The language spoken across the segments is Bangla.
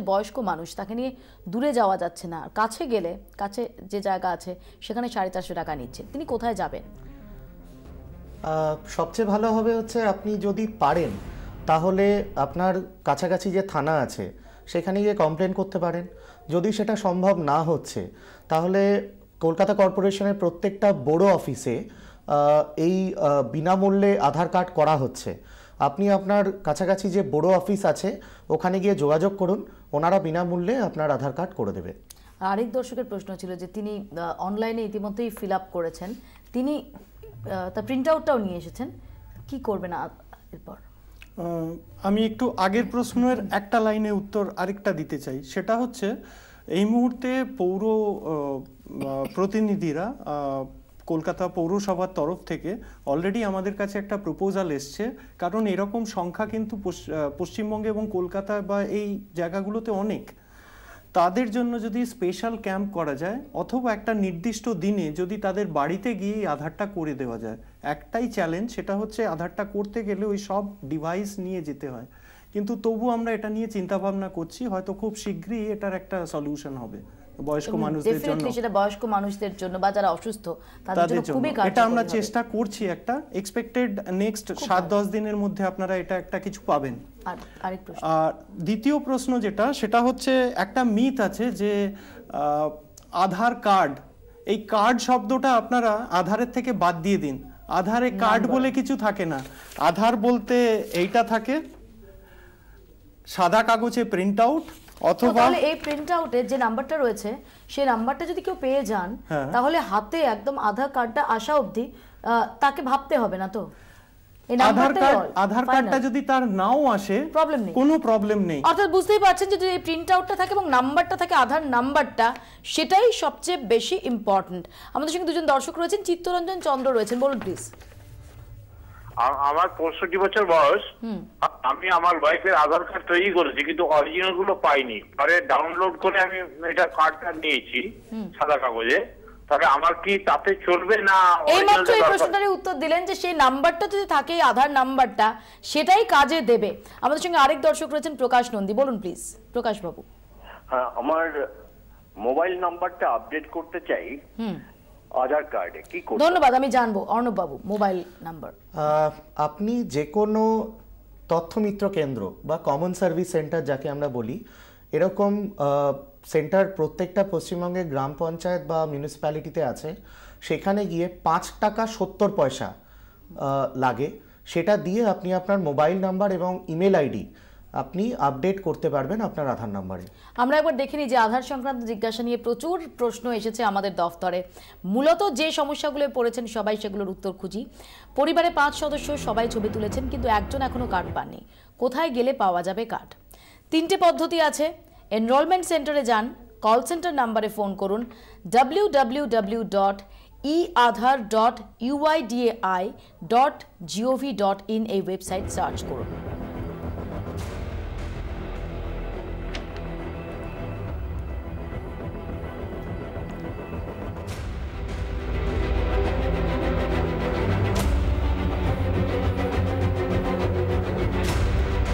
বয়স্ক মানুষ, তাকে নিয়ে দূরে যাওয়া যাচ্ছে না, কাছে গেলে কাছে যে জায়গা আছে সেখানে 450 টাকা নিচ্ছে, তিনি কোথায় যাবেন? সবচেয়ে ভালো হবে হচ্ছে আপনি যদি পারেন তাহলে আপনার কাছাকাছি যে থানা আছে সেখানে গিয়ে কমপ্লেন করতে পারেন। যদি সেটা সম্ভব না হচ্ছে তাহলে কলকাতা কর্পোরেশনের প্রত্যেকটা বড় অফিসে এই বিনামূল্যে আধার কার্ড করা হচ্ছে। আপনি আপনার কাছাকাছি যে বড় অফিস আছে ওখানে গিয়ে যোগাযোগ করুন, ওনারা বিনামূল্যে আপনার আধার কার্ড করে দেবে। আরেক দর্শকের প্রশ্ন ছিল যে তিনি অনলাইনে ইতিমধ্যেই ফিল আপ করেছেন, তিনি তার প্রিন্ট আউটটাও নিয়ে এসেছেন, কি করবেন এরপর? আমি একটু আগের প্রশ্নের একটা লাইনে উত্তর আরেকটা দিতে চাই। সেটা হচ্ছে এই মুহূর্তে পৌর প্রতিনিধিরা কলকাতা পৌরসভার তরফ থেকে অলরেডি আমাদের কাছে একটা প্রপোজাল এসছে, কারণ এরকম সংখ্যা কিন্তু পশ্চিমবঙ্গে এবং কলকাতা বা এই জায়গাগুলোতে অনেক। তাদের জন্য যদি স্পেশাল ক্যাম্প করা যায় অথবা একটা নির্দিষ্ট দিনে যদি তাদের বাড়িতে গিয়ে আধারটা করে দেওয়া যায়। একটাই চ্যালেঞ্জ, সেটা হচ্ছে আধারটা করতে গেলে ওই সব ডিভাইস নিয়ে যেতে হয়, কিন্তু তবু আমরা এটা নিয়ে চিন্তা ভাবনা করছি, হয়তো খুব শীঘ্রই এটার একটা সলিউশন হবে বয়স্ক মানুষদের জন্য। সেটা বয়স্ক মানুষদের জন্য বা যারা অসুস্থ তাদের জন্য খুবই কার্যকরী। এটা আমরা চেষ্টা করছি, একটা এক্সপেক্টেড নেক্সট 7-10 দিনের মধ্যে আপনারা এটা একটা কিছু পাবেন। আর দ্বিতীয় প্রশ্ন যেটা, সেটা হচ্ছে একটা মিথ আছে যে আধার কার্ড, এই কার্ড শব্দটা আপনারা আধারের থেকে বাদ দিয়ে দিন। আধারে কার্ড বলে কিছু থাকে না। আধার বলতে এইটা থাকে, সাদা কাগজে প্রিন্ট আউট, অথবা এই প্রিন্ট আউটে যে নাম্বারটা রয়েছে সেই নাম্বারটা যদি কেউ পেয়ে যান তাহলে হাতে একদম আধার কার্ডটা আসা অবধি তাকে ভাবতে হবে না তো? আধার কার্ডটা যদি তার নাও আসে কোনো প্রবলেম নেই। অর্থাৎ বুঝতেই পারছেন যে এই প্রিন্ট আউটটা থাকে এবং নাম্বারটা থাকে, আধার নাম্বারটা, সেটাই সবচেয়ে বেশি ইম্পর্টেন্ট। আমাদের সঙ্গে দুজন দর্শক রয়েছেন, চিত্তরঞ্জন চন্দ্র রয়েছেন, বলুন প্লিজ। আমার 65 বছর বয়স, আমি আমার ওয়াইফের আধার কার্ড তৈরি করেছি কিন্তু অরিজিনাল গুলো পাইনি, পরে ডাউনলোড করে আমি এটা কার্ডটা নিয়েছি সাদা কাগজে, তাহলে আমার কি তাতে চলবে না? এইমাত্র এই প্রশ্নটারই উত্তর দিলেন যে সেই নাম্বারটা যদি থাকে, আধার নাম্বারটা, সেটাই কাজে দেবে। আমাদের সঙ্গে আরেক দর্শক রয়েছেন প্রকাশ নন্দী, বলুন প্লিজ প্রকাশ বাবু। হ্যাঁ, আমার মোবাইল নাম্বারটা আপডেট করতে চাই আধার কার্ডে, কি করব? ধন্যবাদ, আমি জানবো। অর্ণব বাবু, মোবাইল নাম্বার। আপনি যে কোনো তথ্যমিত্র কেন্দ্র বা কমন সার্ভিস সেন্টার যাকে আমরা বলি, এরকম সেন্টার প্রত্যেকটা পশ্চিমবঙ্গের গ্রাম পঞ্চায়েত বা মিউনিসিপ্যালিটিতে আছে। সেখানে গিয়ে 5 টাকা 70 পয়সা লাগে, সেটা দিয়ে আপনি আপনার মোবাইল নাম্বার এবং ইমেল আইডি আপনি আপডেট করতে পারবেন আপনার আধার নাম্বারে। আমরা একবার দেখে নিই যে আধার সংক্রান্ত জিজ্ঞাসা নিয়ে প্রচুর প্রশ্ন এসেছে আমাদের দফতরে। মূলত যে সমস্যাগুলো পড়েছেন সবাই সেগুলোর উত্তর খুঁজি। পরিবারে 5 সদস্য, সবাই ছবি তুলেছেন কিন্তু একজন এখনো কার্ড পাননি। কোথায় গেলে পাওয়া যাবে কার্ড? 3টে পদ্ধতি আছে। এনরোলমেন্ট সেন্টারে যান, কল সেন্টার নাম্বারে ফোন করুন, www.eaadhar.uidai.gov.in এই ওয়েবসাইট সার্চ করুন।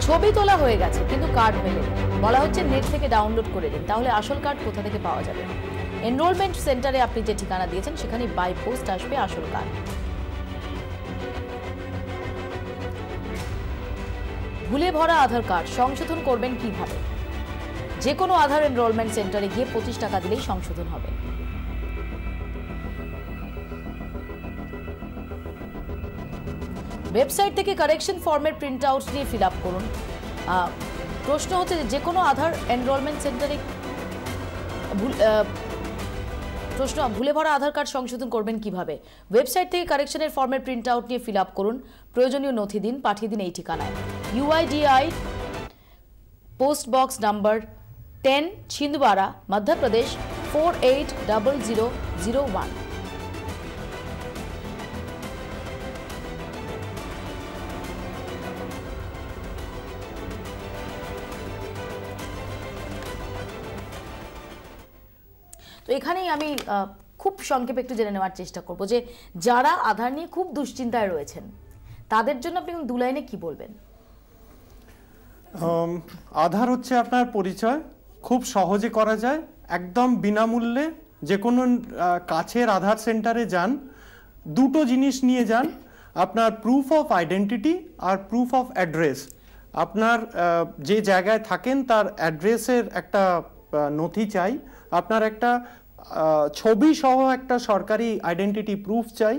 ছবি তোলা হয়ে গেছে কিন্তু কার্ড মেলে, বলা হচ্ছে নেট থেকে ডাউনলোড করে দিন, তাহলে আসল কার্ড কোথা থেকে পাওয়া যাবে? এনরোলমেন্ট সেন্টারে আপনি যে ঠিকানা দিয়েছেন সেখানে বাই পোস্ট আসবে আসল কার্ড। ভুলে ভরা আধার কার্ড সংশোধন করবেন কিভাবে? যে কোনো আধার এনরোলমেন্ট সেন্টারে গিয়ে 25 টাকা দিলেই সংশোধন হবে। ওয়েবসাইট থেকে কারেকশন ফর্মের প্রিন্ট আউট নিয়ে ফিল আপ করুন। প্রশ্ন হচ্ছে যে কোনো আধার এনরোলমেন্ট সেন্টারে ভুলে ভরা আধার কার্ড সংশোধন করবেন কিভাবে? ওয়েবসাইট থেকে কারেকশনের ফর্মের প্রিন্ট আউট নিয়ে ফিল আপ করুন, প্রয়োজনীয় নথি দিন, পাঠিয়ে দিন এই ঠিকানায়। UIDI post box number 10 Chhindwara Madhya Pradesh 480001। তো এখানেই আমি খুব সংক্ষেপে একটু জেনে নেওয়ার চেষ্টা করব যে যারা আধার নিয়ে খুব দুশ্চিন্তায় রয়েছেন তাদের জন্য আপনি 2 লাইনে কি বলবেন? আধার হচ্ছে আপনার পরিচয়, খুব সহজে করা যায়, একদম বিনামূল্যে। যে কোনো কাছের আধার সেন্টারে যান, দুটো জিনিস নিয়ে যান, আপনার প্রুফ অফ আইডেন্টিটি আর প্রুফ অফ অ্যাড্রেস। আপনার যে জায়গায় থাকেন তার অ্যাড্রেসের একটা নথি চাই, আপনার একটা ছবি সহ একটা সরকারি আইডেন্টিটি প্রুফ চাই।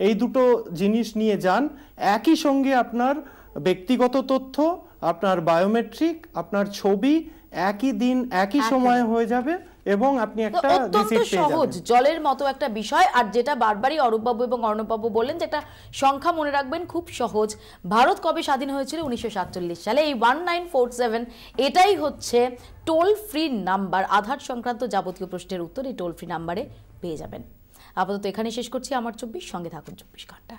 এই দুটো জিনিস নিয়ে যান। একই সঙ্গে আপনার ব্যক্তিগত তথ্য, আপনার বায়োমেট্রিক, আপনার ছবি একই দিন একই সময়ে হয়ে যাবে এবং আপনি একটা অত্যন্ত রিসিপ্ট পেয়ে সহজ, যাবেন। জলের মতো একটা বিষয়। আর যেটা বারবারই অরূপবাবু এবং অর্ণববাবু বললেন, যেটা সংখ্যা মনে রাখবেন, খুব সহজ। ভারত কবে স্বাধীন হয়েছিল? 1947 সালে। এই 1947 এটাই হচ্ছে টোল ফ্রি নাম্বার। আধার সংক্রান্ত যাবতীয় প্রশ্নের উত্তর এই টোল ফ্রি নাম্বারে পেয়ে যাবেন। আপাতত এখানে শেষ করছি আমার 24, সঙ্গে থাকুন 24 ঘন্টা।